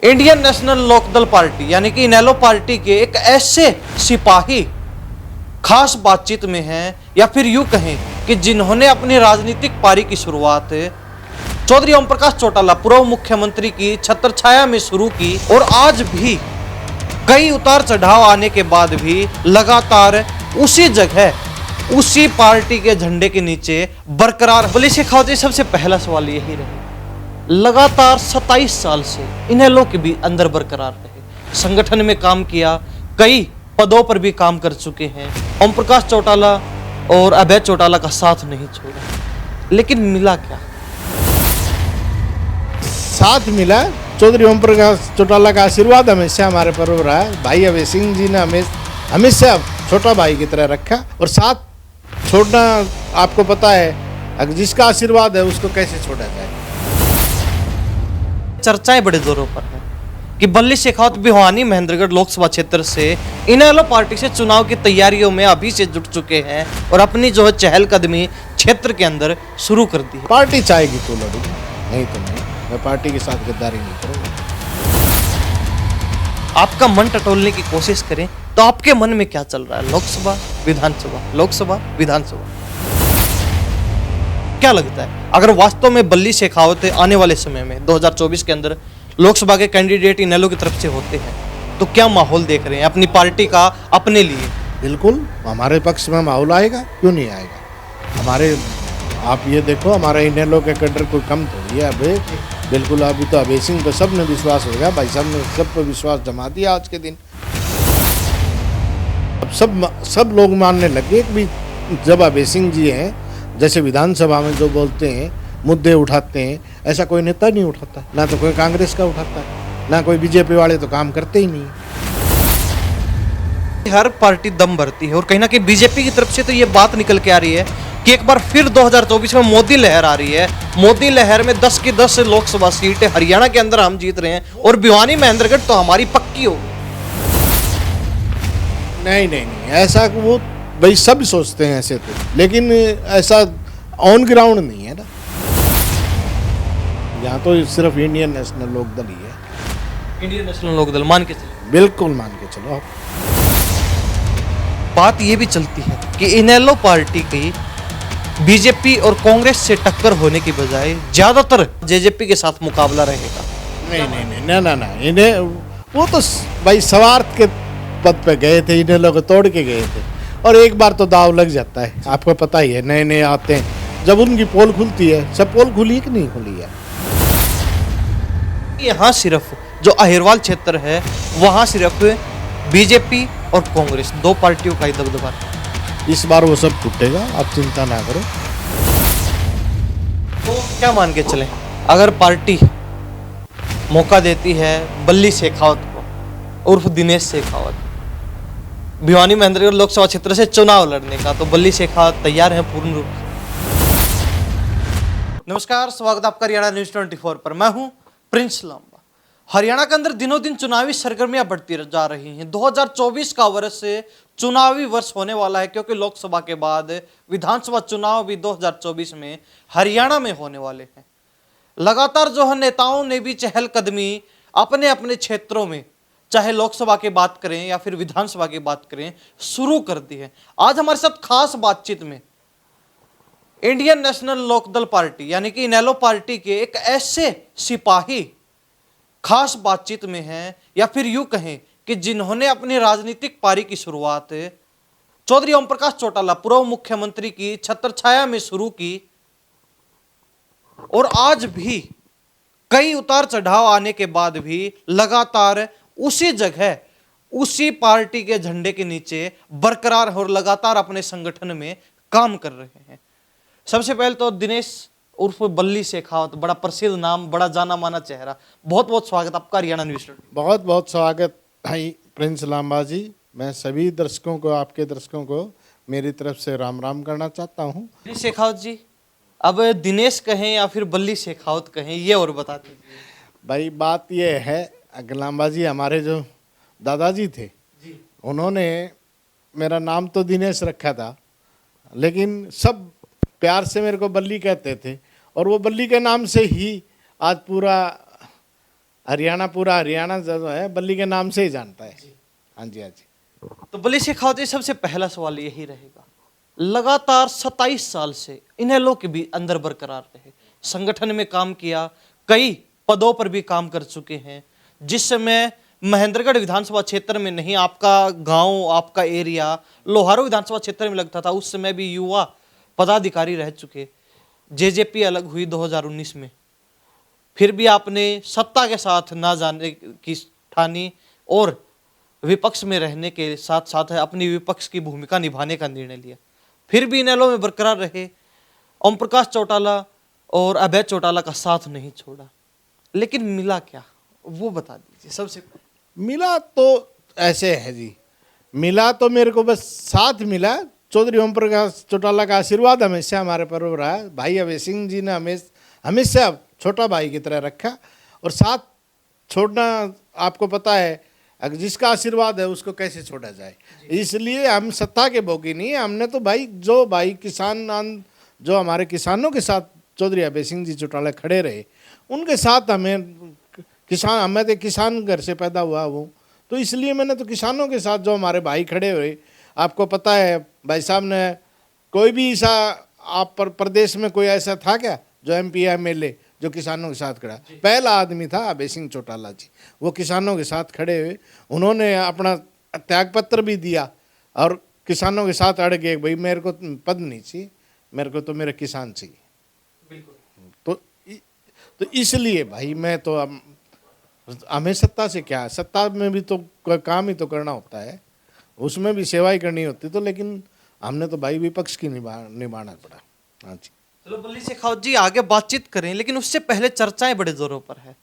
Indian national Lokdal party यानी कि इनेलो party के एक ऐसे सिपाही खास बातचीत में हैं, या फिर यूं कहें कि जिन्होंने अपनी राजनीतिक पारी की शुरुआत चौधरी ओम प्रकाश चौटाला पूर्व मुख्यमंत्री की छत्रछाया में शुरू की और आज भी कई उतार चढ़ाव आने के बाद भी लगातार उसी जगह उसी पार्टी के झंडे के नीचे बरकरार। बली शेखावत जी, सबसे पहला सवाल यही रहे, लगातार 27 साल से इनेलो के भी अंदर बरकरार रहे, संगठन में काम किया, कई पदों पर भी काम कर चुके हैं, ओम प्रकाश चौटाला और अभय चौटाला का साथ नहीं छोड़ा, लेकिन मिला क्या? साथ मिला चौधरी ओम प्रकाश चौटाला का आशीर्वाद हमेशा हमारे पर रहा है। भाई अभय सिंह जी ने हमेशा छोटा भाई की तरह रखा, और साथ छोड़ना आपको पता है, अगर जिसका आशीर्वाद है उसको कैसे छोड़ा जाए। चर्चाएं बड़े जोरों पर हैं कि बल्ली शेखावत भिवानी महेंद्रगढ़ लोकसभा क्षेत्र से इनेलो पार्टी से चुनाव की तैयारियों में अभी से जुट चुके हैं और अपनी जो है चहलकदमी क्षेत्र के अंदर शुरू कर दी है। पार्टी चाहेगी तो लड़ूंगा, नहीं तो नहीं। मैं पार्टी के साथ गद्दारी नहीं करूंगा। आपका मन टटोलने की कोशिश करें तो आपके मन में क्या चल रहा है? लोकसभा विधानसभा, लोकसभा विधानसभा, क्या लगता है अगर वास्तव में बल्ली शेखावत आने वाले समय में 2024 के अंदर लोकसभा के कैंडिडेट इनेलो की तरफ से होते हैं तो क्या माहौल देख रहे हैं अपनी पार्टी का अपने लिए? बिल्कुल हमारे पक्ष में माहौल आएगा, क्यों नहीं आएगा। हमारे आप ये देखो, हमारे इनेलो के कैडर कोई कम थोड़ी है अभी। बिल्कुल अभी तो अभय सिंह पे सब ने विश्वास हो गया, भाई साहब ने सब पे विश्वास जमा दिया आज के दिन। अब सब लोग मानने लगे कि जब अभय सिंह जी हैं, जैसे विधानसभा में जो बोलते हैं, मुद्दे उठाते हैं, ऐसा कोई नेता नहीं उठाता, ना तो कोई कांग्रेस का उठाता है, ना कोई बीजेपी वाले तो काम करते ही नहीं। हर पार्टी दम भरती है और कहीं ना कहीं बीजेपी की तरफ से तो ये बात निकल के आ रही है कि एक बार फिर 2024 में मोदी लहर आ रही है। मोदी लहर में 10 की 10 लोकसभा सीटें हरियाणा के अंदर हम जीत रहे हैं और भिवानी महेंद्रगढ़ तो हमारी पक्की होगी। नहीं, ऐसा वो भाई सब सोचते हैं ऐसे तो, लेकिन ऐसा ऑन ग्राउंड नहीं है ना। यहाँ तो सिर्फ इंडियन नेशनल लोकदल ही है। इंडियन नेशनल लोकदल मान के चलो, बिल्कुल मान के चलो आप। बात ये भी चलती है कि इनेलो पार्टी की बीजेपी और कांग्रेस से टक्कर होने की बजाय ज्यादातर जेजेपी के साथ मुकाबला रहेगा। नहीं, ना इन्हें वो तो भाई स्वार्थ के पद पे गए थे, इन्हें लोग तोड़ के गए थे, और एक बार तो दाव लग जाता है। आपको पता ही है, नए नए आते हैं, जब उनकी पोल खुलती है, सब पोल खुली कि नहीं खुली है। यहाँ सिर्फ जो अहिरवाल क्षेत्र है वहाँ सिर्फ बीजेपी और कांग्रेस दो पार्टियों का ही दबदबा है। इस बार वो सब टूटेगा, आप चिंता ना करो। तो क्या मान के चलें, अगर पार्टी मौका देती है बल्ली शेखावत को उर्फ दिनेश शेखावत भिवानी महेंद्रगढ़ लोकसभा क्षेत्र से चुनाव लड़ने का, तो बल्ली शेखावत तैयार है पूर्ण रूप से? नमस्कार, स्वागत आपका हरियाणा न्यूज 24 पर। मैं हूं प्रिंस लांबा। हरियाणा के अंदर दिनों दिन चुनावी सरगर्मियां बढ़ती जा रही हैं। 2024 का वर्ष चुनावी वर्ष होने वाला है, क्योंकि लोकसभा के बाद विधानसभा चुनाव भी 2024 में हरियाणा में होने वाले हैं। लगातार जो है नेताओं ने भी चहलकदमी अपने अपने क्षेत्रों में, चाहे लोकसभा की बात करें या फिर विधानसभा की बात करें, शुरू कर दी है। आज हमारे साथ खास बातचीत में इंडियन नेशनल लोकदल पार्टी यानी कि इनेलो पार्टी के एक ऐसे सिपाही खास बातचीत में हैं, या फिर यूं कहें कि जिन्होंने अपनी राजनीतिक पारी की शुरुआत चौधरी ओम प्रकाश चौटाला पूर्व मुख्यमंत्री की छत्रछाया में शुरू की और आज भी कई उतार चढ़ाव आने के बाद भी लगातार उसी जगह उसी पार्टी के झंडे के नीचे बरकरार और लगातार अपने संगठन में काम कर रहे हैं। सबसे पहले तो दिनेश उर्फ बल्ली शेखावत, बड़ा प्रसिद्ध नाम, बड़ा जाना माना चेहरा, बहुत बहुत स्वागत आपका हरियाणा न्यूज। बहुत बहुत स्वागत भाई प्रिंस लांबा जी। मैं सभी दर्शकों को, आपके दर्शकों को मेरी तरफ से राम राम करना चाहता हूँ। बल्ली शेखावत जी, अब दिनेश कहें या फिर बल्ली शेखावत कहें, ये और बता दीजिए। भाई बात ये है, लांबा जी हमारे जो दादाजी थे जी, उन्होंने मेरा नाम तो दिनेश रखा था, लेकिन सब प्यार से मेरे को बल्ली कहते थे, और वो बल्ली के नाम से ही आज पूरा हरियाणा, पूरा हरियाणा जो है बल्ली के नाम से ही जानता है। हाँ जी, हाँ जी। तो बल्ली शेखावत जी, सबसे पहला सवाल यही रहेगा, लगातार 27 साल से इनेलो के भी अंदर बरकरार रहे, संगठन में काम किया, कई पदों पर भी काम कर चुके हैं। जिस समय महेंद्रगढ़ विधानसभा क्षेत्र में नहीं, आपका गांव, आपका एरिया लोहारू विधानसभा क्षेत्र में लगता था, उस समय भी युवा पदाधिकारी रह चुके। जेजेपी अलग हुई 2019 में, फिर भी आपने सत्ता के साथ ना जाने की ठानी और विपक्ष में रहने के साथ साथ अपनी विपक्ष की भूमिका निभाने का निर्णय लिया। फिर भी इनेलो में बरकरार रहे, ओम प्रकाश चौटाला और अभय चौटाला का साथ नहीं छोड़ा। लेकिन मिला क्या, वो बता दीजिए सबसे पहले। मिला तो ऐसे है जी, मिला तो मेरे को बस साथ मिला। चौधरी ओम प्रकाश चौटाला का आशीर्वाद हमेशा हमारे पर रहा। भाई अभय सिंह जी ने हमेशा छोटा भाई की तरह रखा, और साथ छोड़ना आपको पता है, अगर जिसका आशीर्वाद है उसको कैसे छोड़ा जाए। इसलिए हम सत्ता के भोगी नहीं है, हमने तो भाई जो भाई जो हमारे किसानों के साथ चौधरी अभय सिंह जी चौटाला खड़े रहे, उनके साथ हमें तो किसान घर से पैदा हुआ वो, तो इसलिए मैंने तो किसानों के साथ जो हमारे भाई खड़े हुए। आपको पता है भाई साहब ने कोई भी ऐसा आप प्रदेश में कोई ऐसा था क्या जो MP या MLA जो किसानों के साथ खड़ा? पहला आदमी था अभय सिंह चौटाला जी, वो किसानों के साथ खड़े हुए। उन्होंने अपना त्यागपत्र भी दिया और किसानों के साथ अड़ गए, भाई मेरे को पद नहीं चाहिए, मेरे को तो मेरे किसान चाहिए। तो इसलिए भाई मैं तो हमें सत्ता से क्या, सत्ता में भी तो काम ही तो करना होता है, उसमें भी सेवा ही करनी होती। तो लेकिन हमने तो भाई विपक्ष की निभाना पड़ा। हाँ जी। चलो बल्ली शेखावत जी आगे बातचीत करें, लेकिन उससे पहले चर्चाएं बड़े जोरों पर है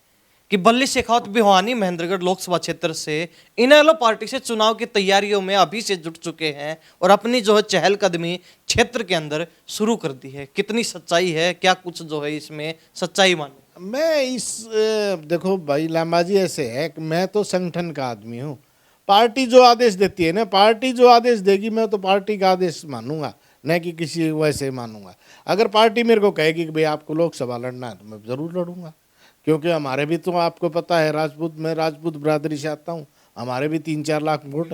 कि बल्ली शेखावत भिवानी महेंद्रगढ़ लोकसभा क्षेत्र से इनेलो पार्टी से चुनाव की तैयारियों में अभी से जुट चुके हैं और अपनी जो है चहलकदमी क्षेत्र के अंदर शुरू कर दी है। कितनी सच्चाई है, क्या कुछ जो है इसमें सच्चाई माने? मैं देखो भाई लांबाजी ऐसे है कि मैं तो संगठन का आदमी हूँ। पार्टी जो आदेश देती है ना, पार्टी जो आदेश देगी मैं तो पार्टी का आदेश मानूंगा, न कि किसी वैसे मानूंगा। अगर पार्टी मेरे को कहेगी कि भाई आपको लोकसभा लड़ना है तो मैं ज़रूर लड़ूंगा, क्योंकि हमारे भी तो आपको पता है मैं राजपूत बरादरी से आता हूँ, हमारे भी 3-4 लाख वोट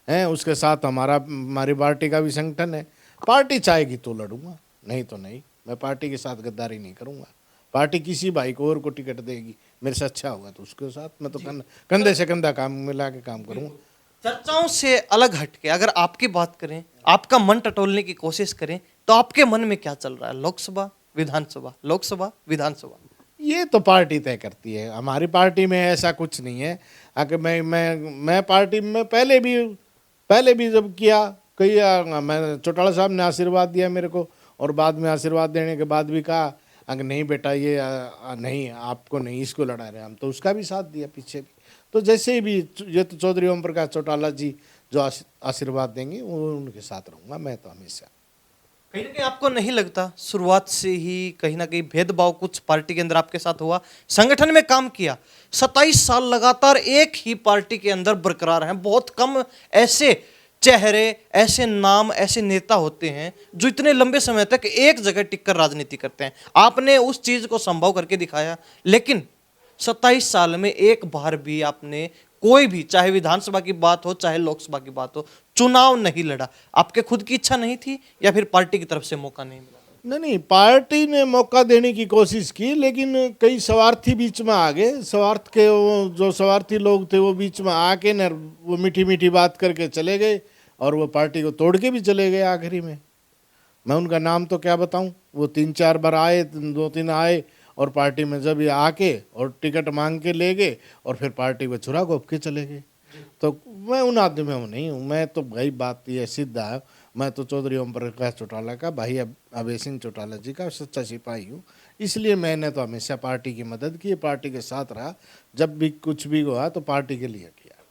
हैं। उसके साथ हमारी पार्टी का भी संगठन है। पार्टी चाहेगी तो लड़ूंगा, नहीं तो नहीं। मैं पार्टी के साथ गद्दारी नहीं करूंगा। पार्टी किसी भाई को और को टिकट देगी, मेरे से अच्छा होगा तो उसके साथ मैं तो कंधे से कंधा काम मिला के काम करूंगा। चर्चाओं से अलग हटके अगर आपकी बात करें, आपका मन टटोलने की कोशिश करें, तो आपके मन में क्या चल रहा है? लोकसभा विधानसभा, लोकसभा विधानसभा, ये तो पार्टी तय करती है। हमारी पार्टी में ऐसा कुछ नहीं है। अगर मैं पार्टी में पहले भी जब किया कई, मैं चौटाला साहब ने आशीर्वाद दिया मेरे को, और बाद में आशीर्वाद देने के बाद भी कहा अगर नहीं बेटा ये नहीं, आपको नहीं, इसको लड़ा रहे हम, तो उसका भी साथ दिया पीछे भी। तो जैसे भी ये तो चौधरी ओम प्रकाश चौटाला जी जो आशीर्वाद देंगे वो उनके साथ रहूँगा मैं तो हमेशा। कहीं ना कहीं आपको नहीं लगता शुरुआत से ही कहीं ना कहीं भेदभाव कुछ पार्टी के अंदर आपके साथ हुआ? संगठन में काम किया, 27 साल लगातार एक ही पार्टी के अंदर बरकरार हैं। बहुत कम ऐसे चेहरे, ऐसे नाम, ऐसे नेता होते हैं जो इतने लंबे समय तक एक जगह टिककर राजनीति करते हैं। आपने उस चीज को संभव करके दिखाया, लेकिन 27 साल में एक बार भी आपने कोई भी, चाहे विधानसभा की बात हो चाहे लोकसभा की बात हो, चुनाव नहीं लड़ा। आपके खुद की इच्छा नहीं थी या फिर पार्टी की तरफ से मौका नहीं मिला? नहीं, पार्टी ने मौका देने की कोशिश की, लेकिन कई स्वार्थी बीच में आ गए। स्वार्थ के वो जो स्वार्थी लोग थे वो बीच में आके न वो मीठी मीठी बात करके चले गए, और वो पार्टी को तोड़ के भी चले गए। आखिरी में मैं उनका नाम तो क्या बताऊं, वो 3-4 बार आए, 2-3 आए, और पार्टी में जब ये आके और टिकट मांग के ले गए और फिर पार्टी को छुरा घोप के चले गए। तो मैं उन आदमियों में नहीं हूँ। मैं तो भाई बात ये सिद्ध है, मैं तो चौधरी ओम प्रकाश चौटाला का भाई अभय सिंह चौटाला जी का सच्चा सिपाही हूँ। इसलिए मैंने तो हमेशा पार्टी की मदद की, पार्टी के साथ रहा, जब भी कुछ भी हुआ तो पार्टी के लिए किया।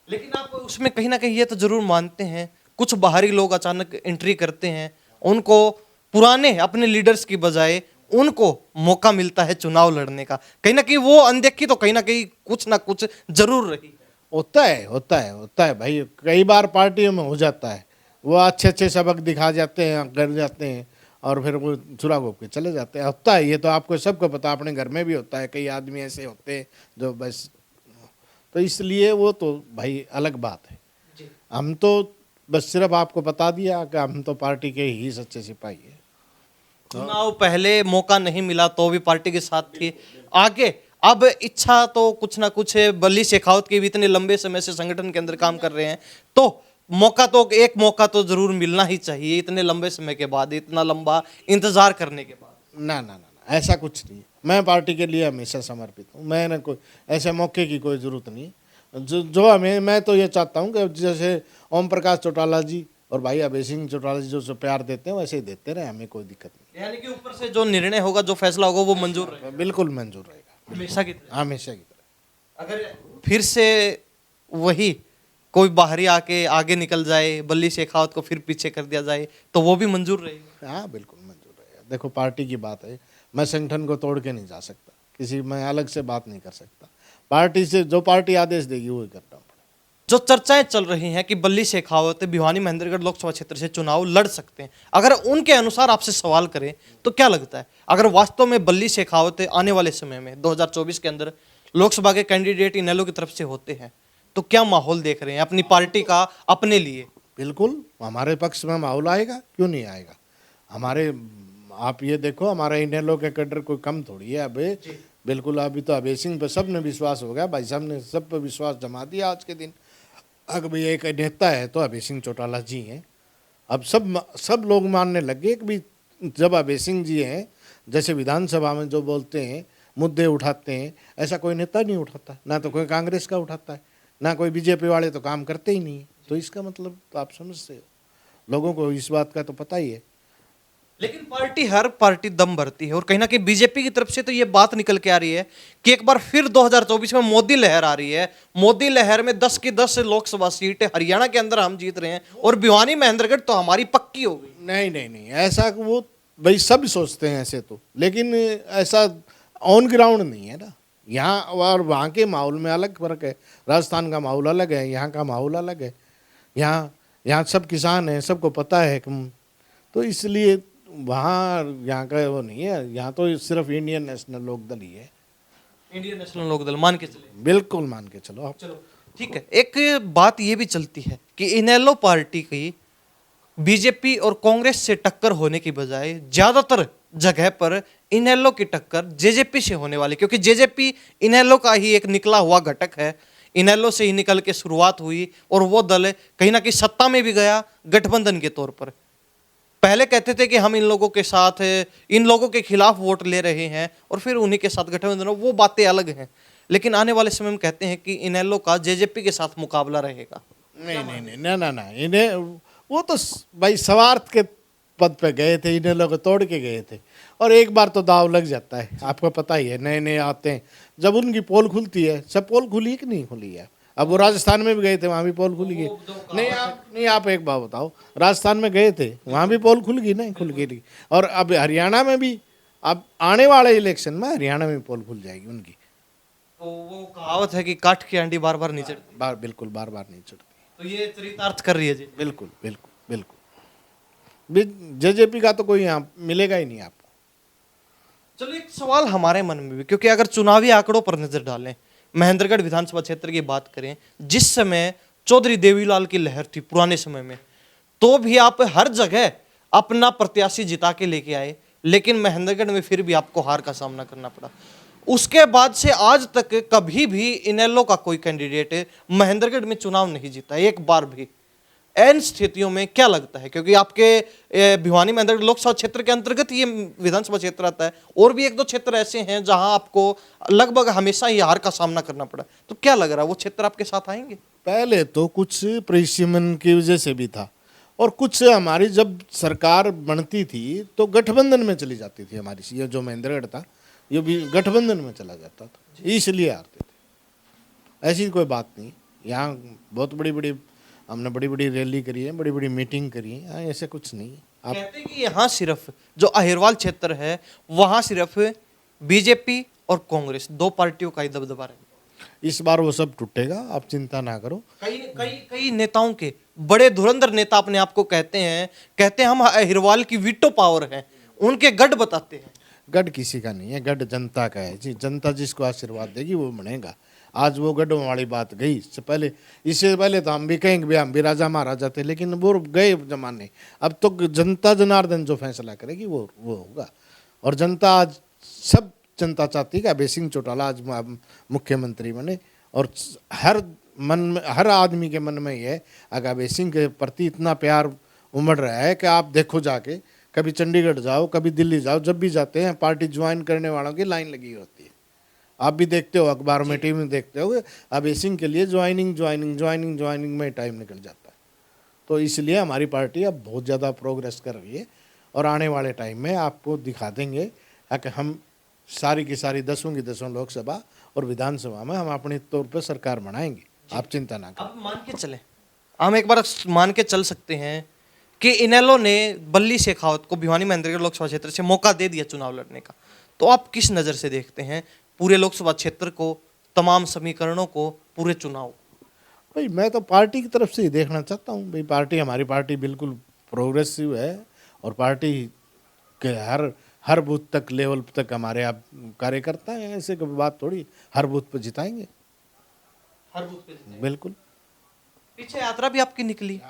लेकिन आप उसमें कहीं ना कहीं ये तो जरूर मानते हैं कुछ बाहरी लोग अचानक एंट्री करते हैं, उनको पुराने अपने लीडर्स की बजाय उनको मौका मिलता है चुनाव लड़ने का, कहीं ना कहीं वो अनदेखी तो कहीं ना कहीं कुछ ना कुछ जरूर रही। होता है भाई, कई बार पार्टियों में हो जाता है। वो अच्छे सबक दिखा जाते हैं, कर जाते हैं, और फिर वो चुरा घोप के चले जाते हैं। होता है, ये तो आपको सबको पता, अपने घर में भी होता है, कई आदमी ऐसे होते हैं जो बस, तो इसलिए वो तो भाई अलग बात है। हम तो बस सिर्फ आपको बता दिया कि हम तो पार्टी के ही सच्चे सिपाही है। चुनाव पहले मौका नहीं मिला तो भी पार्टी के साथ थी, आगे अब इच्छा तो कुछ ना कुछ है। बल्ली शेखावत के भी इतने लंबे समय से संगठन के अंदर काम कर रहे हैं, तो एक मौका तो जरूर मिलना ही चाहिए इतने लंबे समय के बाद, इतना लंबा इंतजार करने के बाद। ना ना ना, ऐसा कुछ नहीं है। मैं पार्टी के लिए हमेशा समर्पित हूँ। मैंने कोई ऐसे मौके की कोई ज़रूरत नहीं। जो हमें, मैं तो ये चाहता हूँ कि जैसे ओम प्रकाश चौटाला जी और भाई अभय सिंह चौटाला जी जो प्यार देते हैं वैसे ही देते रहे, हमें कोई दिक्कत नहीं। यानी कि ऊपर से जो निर्णय होगा, जो फैसला होगा वो मंजूर रहेगा, बिल्कुल मंजूर रहेगा, हमेशा की तरह। हमेशा की तरह। अगर फिर से वही कोई बाहरी आके आगे निकल जाए, बल्ली शेखावत को फिर पीछे कर दिया जाए, तो वो भी मंजूर रहेगा। हाँ बिल्कुल मंजूर रहेगा। देखो पार्टी की बात है, मैं संगठन को तोड़ के नहीं जा सकता, किसी मैं अलग से बात नहीं कर सकता। पार्टी से जो पार्टी आदेश देगी वही करना पड़ेगा। जो चर्चाएं चल रही हैं कि बल्ली शेखावत भिवानी महेंद्रगढ़ लोकसभा क्षेत्र से चुनाव लड़ सकते हैं, अगर उनके अनुसार आपसे सवाल करें तो क्या लगता है, अगर वास्तव में बल्ली शेखावत आने वाले समय में 2024 के अंदर लोकसभा के कैंडिडेट इनेलो की तरफ से होते हैं, तो क्या माहौल देख रहे हैं अपनी पार्टी का अपने लिए? बिल्कुल हमारे पक्ष में माहौल आएगा, क्यों नहीं आएगा। हमारे, आप ये देखो, हमारे इनेलो के कैडर कोई कम थोड़ी है अबे। बिल्कुल, अभी तो अभय सिंह पे सब ने विश्वास हो गया, भाई साहब ने सब पे विश्वास जमा दिया आज के दिन। अगर भाई एक नेता है तो अभय सिंह चौटाला जी हैं। अब सब लोग मानने लग गए कि भी जब अभय सिंह जी हैं, जैसे विधानसभा में जो बोलते हैं, मुद्दे उठाते हैं, ऐसा कोई नेता नहीं उठाता, ना तो कोई कांग्रेस का उठाता है, ना कोई बीजेपी वाले तो काम करते ही नहीं है। तो इसका मतलब तो आप समझते हो, लोगों को इस बात का तो पता ही है। लेकिन हर पार्टी दम भरती है, और कहीं ना कहीं बीजेपी की तरफ से तो ये बात निकल के आ रही है कि एक बार फिर 2024 में मोदी लहर आ रही है। मोदी लहर में 10 की 10 लोकसभा सीट हरियाणा के अंदर हम जीत रहे हैं, और भिवानी महेंद्रगढ़ तो हमारी पक्की हो गई। नहीं नहीं नहीं, ऐसा वो भाई सब सोचते हैं ऐसे तो, लेकिन ऐसा ऑन ग्राउंड नहीं है ना। यहाँ और वहाँ के माहौल में अलग फर्क है। राजस्थान का माहौल अलग है, यहाँ का माहौल अलग है। यहाँ सब किसान हैं, सबको पता है तो इसलिए वहाँ यहाँ का वो नहीं है। यहाँ तो सिर्फ इंडियन नेशनल लोकदल ही है। इंडियन नेशनल लोकदल मान के चले? बिल्कुल मान के चलो आप। चलो ठीक है। एक बात ये भी चलती है कि इनेलो पार्टी की बीजेपी और कांग्रेस से टक्कर होने की बजाय ज्यादातर जगह पर इनेलो की टक्कर जेजेपी से होने वाली, क्योंकि जेजेपी इनेलो का ही एक निकला हुआ घटक है। इनेलो से ही निकल के शुरुआत हुई, और वो दल कहीं ना कहीं सत्ता में भी गया गठबंधन के तौर पर। पहले कहते थे कि हम इन लोगों के साथ, इन लोगों के खिलाफ वोट ले रहे हैं, और फिर उन्हीं के साथ गठबंधन, वो बातें अलग हैं। लेकिन आने वाले समय में कहते हैं कि इनेलो का जेजेपी के साथ मुकाबला रहेगा। नहीं नहीं नहीं, ना ना ना, इन्हें वो तो भाई स्वार्थ के पद पे गए थे, इन्हें लोग तोड़ के गए थे, और एक बार तो दाव लग जाता है। आपको पता ही है, नए नए आते हैं, जब उनकी पोल खुलती है, सब पोल खुली कि नहीं खुली है। अब वो राजस्थान में भी गए थे, वहाँ भी पोल खुल गई। नहीं आप एक बात बताओ, राजस्थान में गए थे, वहाँ भी पोल खुल गई, नहीं खुल गई। और अब हरियाणा में भी, अब आने वाले इलेक्शन में हरियाणा में पोल खुल जाएगी उनकी। तो वो कहावत है कि काठ की अंडी बार बार नहीं चढ़ती। बिल्कुल बार बार नहीं चढ़ती। तो ये चरितार्थ कर रही है जी। बिल्कुल बिल्कुल बिल्कुल। जेजेपी का तो कोई यहाँ मिलेगा ही नहीं आपको। चलो एक सवाल हमारे मन में भी, क्योंकि अगर चुनावी आंकड़ों पर नजर डालें, महेंद्रगढ़ विधानसभा क्षेत्र की बात करें, जिस समय चौधरी देवीलाल की लहर थी पुराने समय में, तो भी आप हर जगह अपना प्रत्याशी जिता के लेके आए, लेकिन महेंद्रगढ़ में फिर भी आपको हार का सामना करना पड़ा। उसके बाद से आज तक कभी भी इनेलो का कोई कैंडिडेट महेंद्रगढ़ में चुनाव नहीं जीता, एक बार भी। इन स्थितियों में क्या लगता है, क्योंकि आपके भिवानी महेंद्रगढ़ लोकसभा क्षेत्र के अंतर्गत ये विधानसभा क्षेत्र आता है, और भी एक दो क्षेत्र ऐसे हैं जहां आपको लगभग हमेशा ही हार का सामना करना पड़ा, तो क्या लग रहा है वो क्षेत्र आपके साथ आएंगे? पहले तो कुछ परिसीमन की वजह से भी था, और कुछ हमारी जब सरकार बनती थी तो गठबंधन में चली जाती थी हमारी। ये जो महेंद्रगढ़ था ये भी गठबंधन में चला जाता था, इसलिए हारते थे। ऐसी कोई बात नहीं। यहाँ बहुत बड़ी हमने बड़ी रैली करी है, बड़ी मीटिंग करी है, ऐसे कुछ नहीं। आप कहते हैं कि यहाँ सिर्फ जो अहिरवाल क्षेत्र है वहाँ सिर्फ बीजेपी और कांग्रेस दो पार्टियों का ही दबदबा रहेगा। इस बार वो सब टूटेगा, आप चिंता ना करो। कई नेताओं के बड़े धुरंधर नेता अपने आप को कहते हैं हम अहिरवाल की वीटो पावर है, उनके गढ़ बताते हैं। गढ़ किसी का नहीं है, गढ़ जनता का है जी। जनता जिसको आशीर्वाद देगी वो बनेगा। आज वो गढ़ों वाली बात गई। इससे पहले तो हम भी कहेंगे भी हम भी राजा महाराजा थे, लेकिन वो गए जमाने। अब तो जनता जनार्दन जो फैसला करेगी वो होगा। और जनता आज सब जनता चाहती है कि अभय सिंह चौटाला आज मुख्यमंत्री बने। और हर मन में, हर आदमी के मन में ये है, अगर अभय सिंह के प्रति इतना प्यार उमड़ रहा है कि आप देखो जाके, कभी चंडीगढ़ जाओ, कभी दिल्ली जाओ, जब भी जाते हैं पार्टी ज्वाइन करने वालों की लाइन लगी होती है। आप भी देखते हो, अखबार में, टीवी में देखते हो, अभय सिंह के लिए ज्वाइनिंग में टाइम निकल जाता है। तो इसलिए हमारी पार्टी अब बहुत ज़्यादा प्रोग्रेस कर रही है और आने वाले टाइम में आपको दिखा देंगे कि हम सारी की सारी 10 की 10 लोकसभा और विधानसभा में हम अपने तौर पर सरकार बनाएंगे। आप चिंता ना करें। अब मान के चले, हम एक बार मान के चल सकते हैं कि इनेलो ने बल्ली शेखावत को भिवानी महेंद्रगढ़ लोकसभा क्षेत्र से मौका दे दिया चुनाव लड़ने का, तो आप किस नज़र से देखते हैं पूरे लोकसभा क्षेत्र को, तमाम समीकरणों को, पूरे चुनाव? भाई मैं तो पार्टी की तरफ से ही देखना चाहता हूँ। भाई पार्टी, हमारी पार्टी बिल्कुल प्रोग्रेसिव है और पार्टी के हर बूथ तक, लेवल तक हमारे आप कार्यकर्ता हैं। ऐसे कोई बात थोड़ी, हर बूथ पर जिताएंगे, हर बूथ पे जिताएंगे। बिल्कुल। पीछे यात्रा भी आपकी निकली,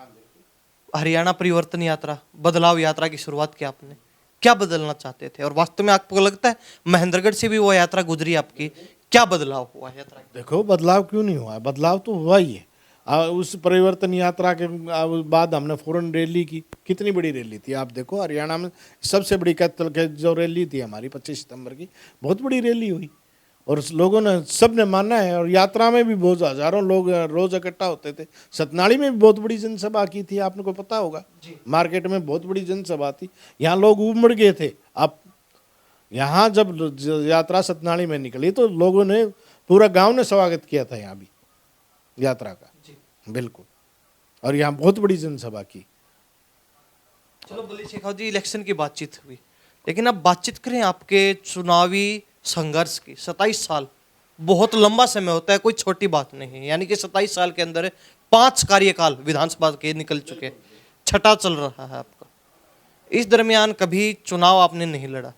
हरियाणा परिवर्तन यात्रा, बदलाव यात्रा की शुरुआत की आपने, क्या बदलना चाहते थे और वास्तव में आपको लगता है महेंद्रगढ़ से भी वो यात्रा गुजरी आपकी, क्या बदलाव हुआ है यात्रा? देखो बदलाव क्यों नहीं हुआ, बदलाव तो हुआ ही है। उस परिवर्तन यात्रा के बाद हमने फौरन रैली की। कितनी बड़ी रैली थी आप देखो, हरियाणा में सबसे बड़ी कैपिटल के जो रैली थी हमारी 25 सितंबर की, बहुत बड़ी रैली हुई और लोगों ने, सब ने माना है। और यात्रा में भी बहुत हजारों लोग रोज इकट्ठा होते थे। सतनाड़ी में भी बहुत बड़ी जनसभा की थी, आपने को पता होगा, मार्केट में बहुत बड़ी जनसभा थी, यहाँ लोग उमड़ गए थे। अब यहाँ जब यात्रा सतनाड़ी में निकली तो लोगों ने, पूरा गांव ने स्वागत किया था यहाँ भी यात्रा का, बिल्कुल। और यहाँ बहुत बड़ी जनसभा की। चलो बल्ली शेखावत जी, इलेक्शन की बातचीत हुई, लेकिन अब बातचीत करें आपके चुनावी संघर्ष की। 27 साल बहुत लंबा समय होता है, कोई छोटी बात नहीं है। यानी कि 27 साल के अंदर 5 कार्यकाल विधानसभा के निकल चुके, छठा चल रहा है आपका। इस दरमियान कभी चुनाव आपने नहीं लड़ा,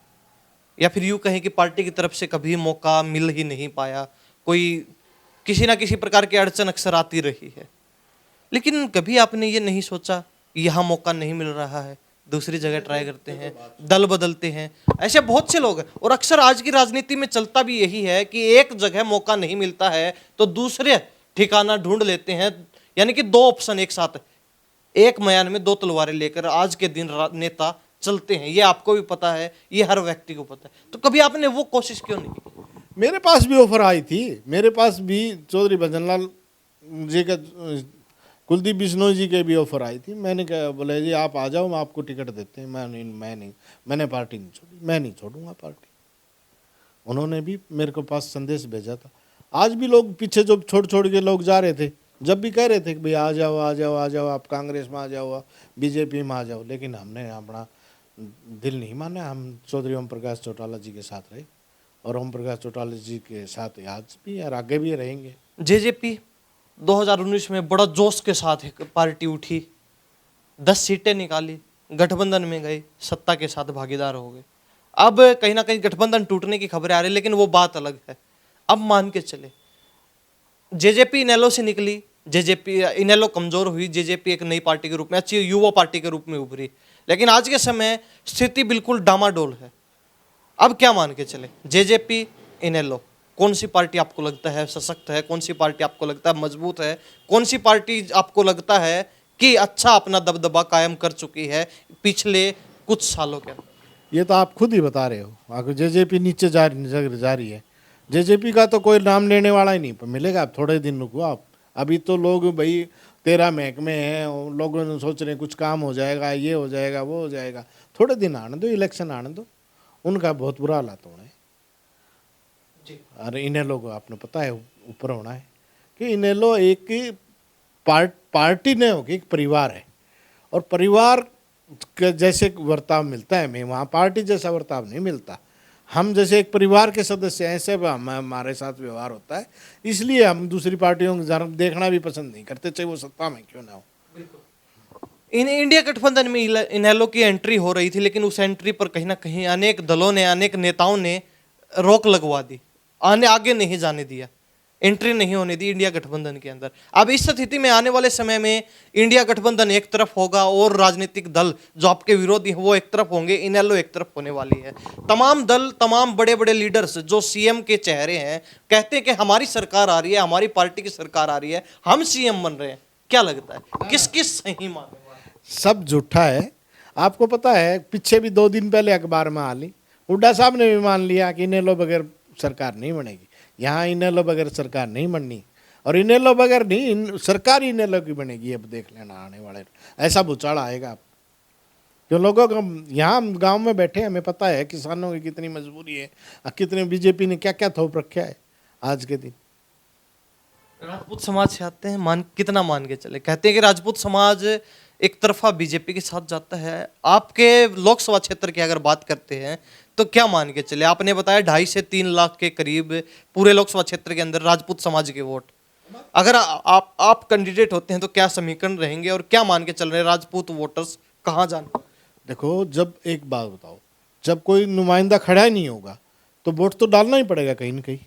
या फिर यूं कहें कि पार्टी की तरफ से कभी मौका मिल ही नहीं पाया, कोई किसी ना किसी प्रकार की अड़चन अक्सर आती रही है, लेकिन कभी आपने ये नहीं सोचा यहाँ मौका नहीं मिल रहा है, दूसरी जगह ट्राई करते हैं, दल बदलते हैं? ऐसे बहुत से लोग हैं और अक्सर आज की राजनीति में चलता भी यही है कि एक जगह मौका नहीं मिलता है तो दूसरे ठिकाना ढूंढ लेते हैं। यानी कि 2 ऑप्शन एक साथ, एक म्यान में 2 तलवारें लेकर आज के दिन नेता चलते हैं। ये आपको भी पता है, ये हर व्यक्ति को पता है, तो कभी आपने वो कोशिश क्यों नहीं की? मेरे पास भी ऑफर आई थी, मेरे पास भी चौधरी भजनलाल जी का, कुलदीप बिश्नोई जी के भी ऑफर आई थी। मैंने कहा, बोले जी आप आ जाओ, मैं आपको टिकट देते हैं। मैंने पार्टी नहीं छोड़ी, मैं नहीं छोड़ूंगा पार्टी। उन्होंने भी मेरे को पास संदेश भेजा था। आज भी लोग पीछे जो छोड़ के लोग जा रहे थे, जब भी कह रहे थे कि भाई आ जाओ, आप कांग्रेस में आ जाओ, बीजेपी में आ जाओ, लेकिन हमने अपना दिल नहीं माना। हम चौधरी ओम प्रकाश चौटाला जी के साथ रहे और ओम प्रकाश चौटाला जी के साथ आज भी और आगे भी रहेंगे। जेजेपी 2019 में बड़ा जोश के साथ एक पार्टी उठी, 10 सीटें निकाली, गठबंधन में गए, सत्ता के साथ भागीदार हो गए। अब कहीं ना कहीं गठबंधन टूटने की खबरें आ रही, लेकिन वो बात अलग है। अब मान के चले जेजेपी इनेलो से निकली, जेजेपी इनेलो कमजोर हुई, जेजेपी एक नई पार्टी के रूप में, अच्छी युवा पार्टी के रूप में उभरी, लेकिन आज के समय स्थिति बिल्कुल डामाडोल है। अब क्या मान के चले, जेजेपी इनेलो, कौन सी पार्टी आपको लगता है सशक्त है, कौन सी पार्टी आपको लगता है मजबूत है, कौन सी पार्टी आपको लगता है कि अच्छा अपना दबदबा कायम कर चुकी है पिछले कुछ सालों के? ये तो आप खुद ही बता रहे हो, जेजेपी नीचे जा रही है। जेजेपी का तो कोई नाम लेने वाला ही नहीं मिलेगा। आप थोड़े दिन रुको आप, अभी तो लोग भाई 13 महकमे हैं, लोगों ने सोच रहे हैं कुछ काम हो जाएगा, ये हो जाएगा, वो हो जाएगा। थोड़े दिन आने दो, इलेक्शन आने दो, उनका बहुत बुरा हालात होना है। अरे इनेलो को आपने पता है ऊपर होना है कि इनेलो एक पार्टी नहीं होगी, एक परिवार है। और परिवार के जैसे बर्ताव मिलता है, मैं वहाँ पार्टी जैसा बर्ताव नहीं मिलता। हम जैसे एक परिवार के सदस्य हैं, ऐसे हमारे साथ व्यवहार होता है। इसलिए हम दूसरी पार्टियों को देखना भी पसंद नहीं करते, चाहे वो सत्ता में क्यों ना हो। इन इंडिया गठबंधन में इनेलो की एंट्री हो रही थी, लेकिन उस एंट्री पर कहीं ना कहीं अनेक दलों ने, अनेक नेताओं ने रोक लगवा दी, आगे नहीं जाने दिया, एंट्री नहीं होने दी इंडिया गठबंधन के अंदर। अब इस स्थिति में आने वाले समय में इंडिया गठबंधन एक तरफ होगा और राजनीतिक दल जो आपके विरोधी हैं वो एक तरफ होंगे, इनेलो एक तरफ होने वाली है। तमाम दल, तमाम बड़े बड़े लीडर्स जो सीएम के चेहरे हैं, कहते हैं कि हमारी सरकार आ रही है, हमारी पार्टी की सरकार आ रही है, हम सीएम बन रहे हैं। क्या लगता है किसकी सही माने? सब झूठा है। आपको पता है पीछे भी 2 दिन पहले अखबार में आ ली, हुड्डा साहब ने भी मान लिया कि इनेलो बगैर सरकार नहीं बनेगी। यहाँ इनेलो बगैर सरकार नहीं बननी, और इनेलो बगैर नहीं, सरकार ही इनेलो की बनेगी। अब देख लेना आने वाले ऐसा भूचाल आएगा। जो लोगों को यहाँ हम गाँव में बैठे, हमें पता है किसानों की कितनी मजबूरी है, कितने बीजेपी ने क्या क्या थोप रखा है आज के दिन। राजपूत समाज से आते हैं, कितना मान के चले, कहते हैं कि राजपूत समाज एक तरफा बीजेपी के साथ जाता है। आपके लोकसभा क्षेत्र की अगर बात करते हैं तो क्या मान के चले? आपने बताया 2.5 से 3 लाख के करीब पूरे लोकसभा क्षेत्र के अंदर राजपूत समाज के वोट। अगर आप कैंडिडेट होते हैं तो क्या समीकरण रहेंगे और क्या मान के चल रहे हैं राजपूत वोटर्स कहाँ जाने? देखो, जब एक बात बताओ, जब कोई नुमाइंदा खड़ा ही नहीं होगा तो वोट तो डालना ही पड़ेगा कहीं ना कहीं,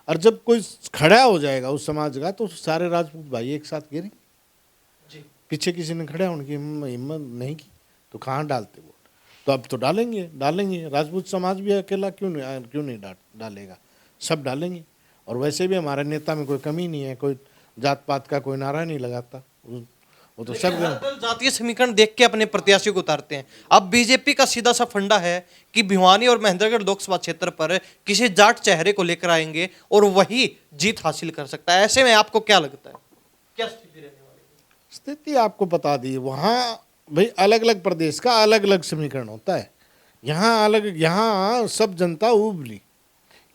और जब कोई खड़ा हो जाएगा उस समाज का तो सारे राजपूत भाई एक साथ गिरेंगे। पीछे किसी ने खड़ा उनकी हिम्मत नहीं की तो कहाँ डालते वोट? तो अब तो डालेंगे डालेंगे। राजपूत समाज भी अकेला क्यों नहीं डालेगा, सब डालेंगे। और वैसे भी हमारे नेता में कोई कमी नहीं है, कोई जात पात का कोई नारा नहीं लगाता, वो तो सब जातीय समीकरण देख के अपने प्रत्याशी को उतारते हैं। अब बीजेपी का सीधा सा फंडा है कि भिवानी और महेंद्रगढ़ लोकसभा क्षेत्र पर किसी जाट चेहरे को लेकर आएंगे और वही जीत हासिल कर सकता है। ऐसे में आपको क्या लगता है, क्या स्थिति रहने वाली है? स्थिति आपको बता दी। वहाँ भाई अलग अलग प्रदेश का अलग अलग समीकरण होता है। यहाँ अलग, यहाँ सब जनता उबली,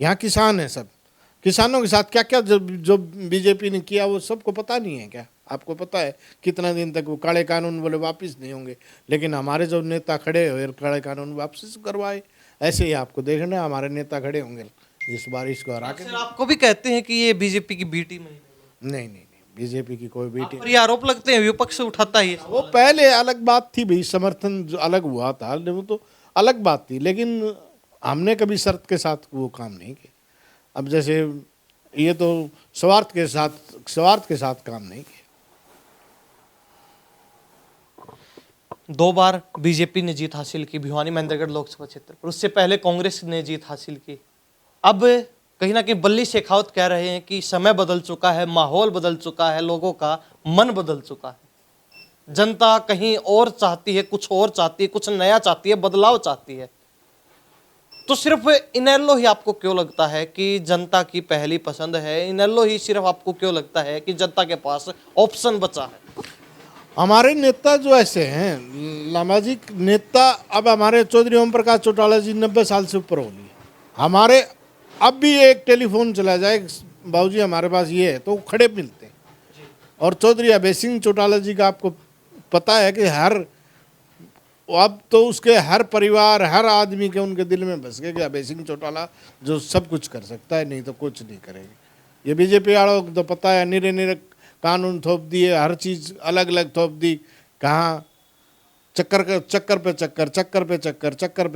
यहाँ किसान है, सब किसानों के साथ क्या क्या जो बीजेपी ने किया वो सबको पता नहीं है क्या? आपको पता है कितना दिन तक वो काले कानून बोले वापस नहीं होंगे, लेकिन हमारे जो नेता खड़े हुए काले कानून वापस करवाए। ऐसे ही आपको देखना हमारे नेता खड़े होंगे इस बार इसको हरा के। आपको भी कहते हैं कि ये बीजेपी की बी टीम है? नहीं, बीजेपी की कोई बेटी पर ये आरोप लगते हैं विपक्ष उठाता है। वो पहले अलग बात थी भाई, समर्थन जो अलग हुआ था वो तो अलग बात थी, लेकिन हमने कभी शर्त के साथ वो काम नहीं किया। अब जैसे ये तो स्वार्थ के साथ काम नहीं किया। 2 बार बीजेपी ने जीत हासिल की भिवानी महेंद्रगढ़ लोकसभा क्षेत्र पर, उससे पहले कांग्रेस ने जीत हासिल की। अब कहीं ना कहीं बल्ली शेखावत कह रहे हैं कि समय बदल चुका है, माहौल बदल चुका है, लोगों का मन बदल चुका है, जनता कहीं और चाहती है, कुछ और चाहती है, कुछ नया चाहती है, बदलाव चाहती है। तो सिर्फ इनेलो ही आपको क्यों लगता है कि जनता की पहली पसंद है? इनेलो ही सिर्फ आपको क्यों लगता है कि जनता के पास ऑप्शन बचा है? हमारे नेता जो ऐसे हैं सामाजिक नेता, अब हमारे चौधरी ओम प्रकाश चौटाला जी 90 साल से ऊपर हो लिए। हमारे अब भी एक टेलीफोन चला जाए, बाबूजी हमारे पास ये है, तो खड़े मिलते हैं। और चौधरी अभय सिंह चौटाला जी का आपको पता है कि अब तो उसके हर परिवार, हर आदमी के उनके दिल में बस गए कि अभय सिंह चौटाला जो सब कुछ कर सकता है, नहीं तो कुछ नहीं करेगी। ये बीजेपी वालों को तो पता है, निरे कानून थोप दिए, हर चीज़ अलग अलग थोप दी। कहाँ चक्कर पे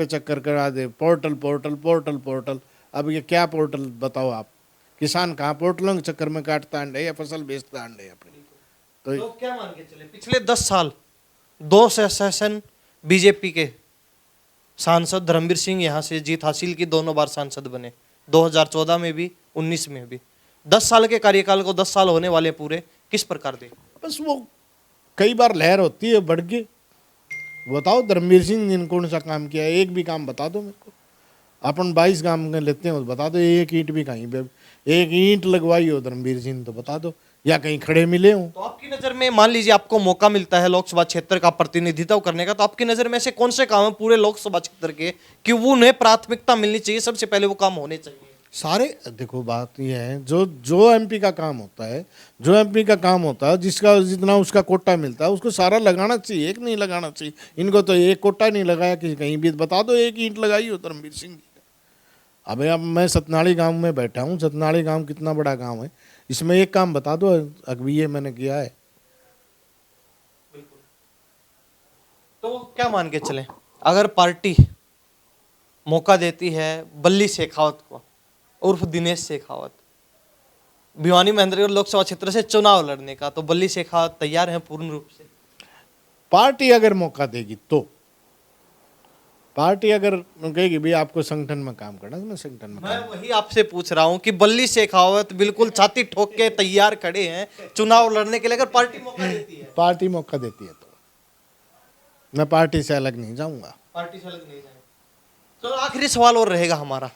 चक्कर करा दे, पोर्टल। अब ये क्या पोर्टल बताओ आप? किसान कहाँ पोर्टलों के चक्कर में काटता अंडे या फसल बेचता अंडे अपनी? तो क्या मान के चले पिछले 10 साल 2 सेशन बीजेपी के सांसद धर्मवीर सिंह यहाँ से जीत हासिल की, दोनों बार सांसद बने, 2014 में भी 19 में भी। 10 साल के कार्यकाल को 10 साल होने वाले पूरे, किस प्रकार दे? बस वो कई बार लहर होती है बढ़ के। बताओ धर्मवीर सिंह ने कौन सा काम किया? एक भी काम बता दो मेरे को। अपन 22 काम में लेते हैं, बता दो एक ईंट भी कहीं पे एक ईंट लगवाई हो धर्मवीर सिंह तो बता दो, या कहीं खड़े मिले हो। तो आपकी नज़र में मान लीजिए आपको मौका मिलता है लोकसभा क्षेत्र का प्रतिनिधित्व करने का, तो आपकी नज़र में ऐसे कौन से काम है पूरे लोकसभा क्षेत्र के कि वो उन्हें प्राथमिकता मिलनी चाहिए, सबसे पहले वो काम होने चाहिए? सारे देखो, बात यह है जो एमपी का काम होता है, जिसका जितना उसका कोटा मिलता है उसको सारा लगाना चाहिए, एक नहीं लगाना चाहिए। इनको तो एक कोटा नहीं लगाया कि कहीं भी बता दो एक ईंट लगाई हो धर्मवीर सिंह जी। अब मैं सतनाड़ी गांव में बैठा हूँ। सतनाड़ी गांव कितना बड़ा गांव है, इसमें एक काम बता दो अभी ये मैंने किया है। तो क्या मान के चलें, अगर पार्टी मौका देती है बल्ली शेखावत को उर्फ दिनेश शेखावत भिवानी महेंद्रगढ़ लोकसभा क्षेत्र से चुनाव लड़ने का, तो बल्ली शेखावत तैयार हैं पूर्ण रूप से? पार्टी अगर मौका देगी तो, पार्टी अगर कहेगी भी आपको संगठन में काम करना, तो मैं संगठन में मैं वही आपसे पूछ रहा हूं कि बल्ली शेखावत बिल्कुल छाती ठोक के तैयार खड़े हैं चुनाव लड़ने के लिए, अगर पार्टी मौका देती है? पार्टी मौका देती है तो मैं पार्टी से अलग नहीं जाऊंगा। पार्टी से अलग नहीं जाए। तो आखिरी सवाल और रहेगा हमारा,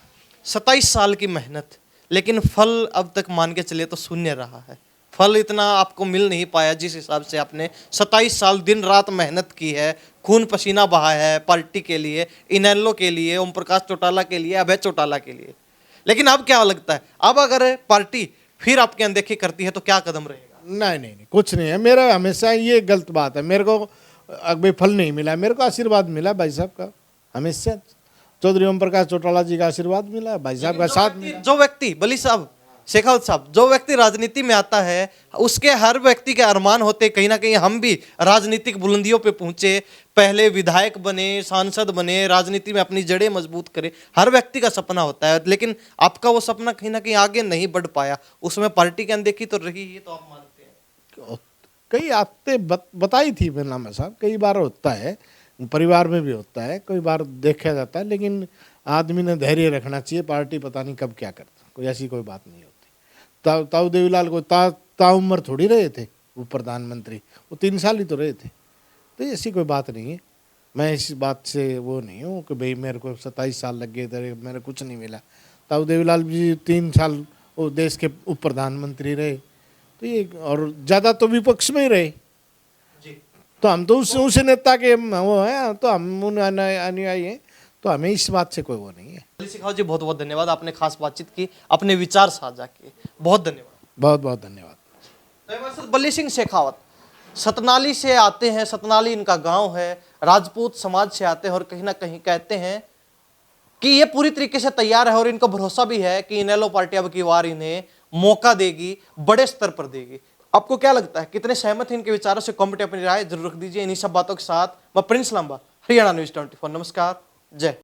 27 साल की मेहनत, लेकिन फल अब तक मान के चले तो शून्य रहा है। फल इतना आपको मिल नहीं पाया जिस हिसाब से आपने 27 साल दिन रात मेहनत की है, खून पसीना बहा है पार्टी के लिए, इनेलो के लिए, ओम प्रकाश चौटाला के लिए, अभय चौटाला के लिए। लेकिन अब क्या लगता है, अब अगर पार्टी फिर आपकी अनदेखी करती है तो क्या कदम रहेगा? नहीं नहीं नहीं, कुछ नहीं है। मेरा हमेशा ये गलत बात है, मेरे को अभी फल नहीं मिला, मेरे को आशीर्वाद मिला भाई साहब का, हमेशा चौधरी ओम प्रकाश चौटाला जी का आशीर्वाद मिला, भाई साहब का साथ मिला। जो व्यक्ति बली साहब शेखावत साहब, जो व्यक्ति राजनीति में आता है उसके हर व्यक्ति के अरमान होते, कहीं ना कहीं हम भी राजनीतिक बुलंदियों पे पहुंचे, पहले विधायक बने, सांसद बने, राजनीति में अपनी जड़ें मजबूत करें, हर व्यक्ति का सपना होता है। लेकिन आपका वो सपना कहीं ना कहीं आगे नहीं बढ़ पाया, उसमें पार्टी की अनदेखी तो रही ही, तो आप मानते हैं? कई आपने बताई थी बेनामा साहब, कई बार होता है, परिवार में भी होता है, कई बार देखा जाता है, लेकिन आदमी ने धैर्य रखना चाहिए। पार्टी पता नहीं कब क्या करता, कोई ऐसी कोई बात नहीं होती। ताऊ देवीलाल को ताउम्र थोड़ी रहे थे वो प्रधानमंत्री, वो 3 साल ही तो रहे थे, तो ऐसी कोई बात नहीं है। मैं इस बात से वो नहीं हूँ कि भाई मेरे को 27 साल लग गए थे, मेरे कुछ नहीं मिला। ताऊ देवीलाल जी 3 साल वो देश के उप प्रधानमंत्री रहे, तो ये और ज़्यादा तो विपक्ष में ही रहे जी। तो हम तो उस नेता के वो हैं, तो हम उन अनुयायी हैं, तो हमें इस बात से कोई वो नहीं है। बली शेखावत जी बहुत बहुत धन्यवाद, आपने खास बातचीत की, अपने विचार साझा किए, बहुत धन्यवाद। बहुत बहुत धन्यवाद। तो हमारे साथ बली सिंह शेखावत सतनाली से आते हैं, सतनाली इनका गांव है, राजपूत समाज से आते हैं और कहीं ना कहीं कहते हैं कि ये पूरी तरीके से तैयार है और इनको भरोसा भी है कि इनेलो पार्टी अब की बार इन्हें मौका देगी, बड़े स्तर पर देगी। आपको क्या लगता है, कितने सहमत हैं इनके विचारों से? कमेंट अपनी राय जरूर रख दीजिए। इन्हीं सब बातों के साथ मैं प्रिंस लांबा, हरियाणा न्यूज़ 24। नमस्कार, जय।